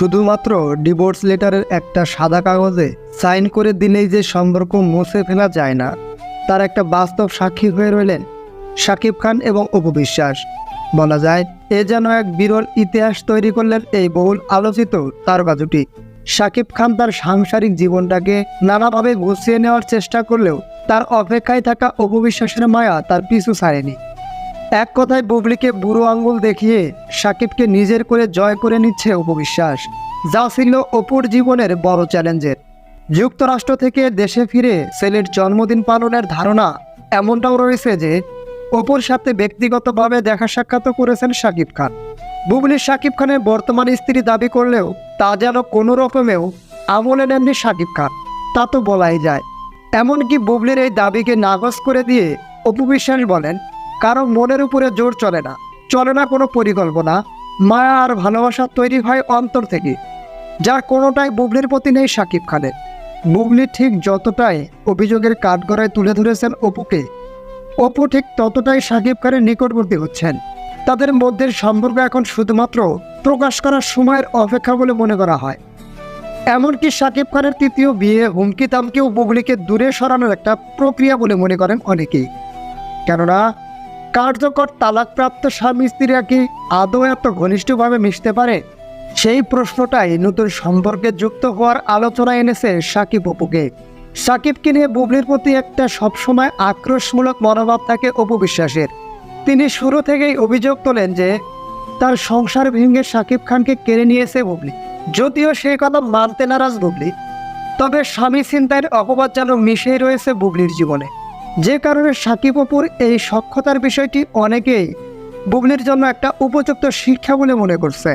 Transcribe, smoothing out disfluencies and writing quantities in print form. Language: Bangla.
শুধুমাত্র ডিভোর্স লেটারের একটা সাদা কাগজে সাইন করে দিলেই যে সম্পর্ক মুছে ফেলা যায় না, তার একটা বাস্তব সাক্ষী হয়ে রইলেন শাকিব খান এবং অপু বিশ্বাস। বলা যায় এ যেন এক বিরল ইতিহাস তৈরি করলেন এই বহুল আলোচিত তারকা জুটি। শাকিব খান তার সাংসারিক জীবনটাকে নানাভাবে গুছিয়ে নেওয়ার চেষ্টা করলেও তার অপেক্ষায় থাকা অপু বিশ্বাসের মায়া তার পিছু ছাড়েনি। এক কথায় বুবলিকে বুড়ো আঙ্গুল দেখিয়ে শাকিবকে নিজের করে জয় করে নিচ্ছে অপু বিশ্বাস, যা ছিল অপুর জীবনের বড় চ্যালেঞ্জের। যুক্তরাষ্ট্র থেকে দেশে ফিরে ছেলের জন্মদিন পালনের ধারণা এমনটাও রয়েছে যে অপুর সাথে ব্যক্তিগতভাবে দেখা সাক্ষাৎ করেছেন শাকিব খান। বুবলি শাকিব খানের বর্তমান স্ত্রী দাবি করলেও তা যেন কোনো রকমেও আমলে নেননি শাকিব খান, তা তো বলাই যায়। এমনকি বুবলির এই দাবিকে নাকচ করে দিয়ে অপু বিশ্বাস বলেন, কারো মনের উপরে জোর চলে না কোনো পরিকল্পনা, মায়া আর ভালোবাসা তৈরি হয় অন্তর থেকে, যার কোনোটাই বুবলির প্রতি নেই শাকিব খানের। বুবলি ঠিক যতটাই অভিযোগের কাঠগড়ায় তুলে ধরেছেন অপুকে, অপু ঠিক ততটাই শাকিব খানের নিকটবর্তী হচ্ছেন। তাদের মধ্যে সম্পর্ক এখন শুধুমাত্র প্রকাশ করার সময়ের অপেক্ষা বলে মনে করা হয়। এমনকি শাকিব খানের তৃতীয় বিয়ে হুমকি দামকেও বুবলিকে দূরে সরানোর একটা প্রক্রিয়া বলে মনে করেন অনেকেই। কেননা কার্যকর তালাকপ্রাপ্ত স্বামী স্ত্রীরা কি আদৌ এত ঘনিষ্ঠভাবে মিশতে পারে? সেই প্রশ্নটাই নতুন সম্পর্কে যুক্ত হওয়ার আলোচনা এনেছে শাকিব অপুকে। শাকিবকে নিয়ে বুবলির প্রতি একটা সবসময় আক্রোশমূলক মনোভাব থাকে অপু বিশ্বাসের। তিনি শুরু থেকেই অভিযোগ তোলেন যে তার সংসার ভেঙে শাকিব খানকে কেড়ে নিয়েছে বুবলি। যদিও সেই কথা মানতে নারাজ বুবলি, তবে স্বামী ছিনতাইয়ের অপবাদ যেন মিশেই রয়েছে বুবলির জীবনে, যে কারণে শাকিব অপুর এই সখ্যতার বিষয়টি অনেকেই বুবলির জন্য একটা উপযুক্ত শিক্ষা বলে মনে করছে।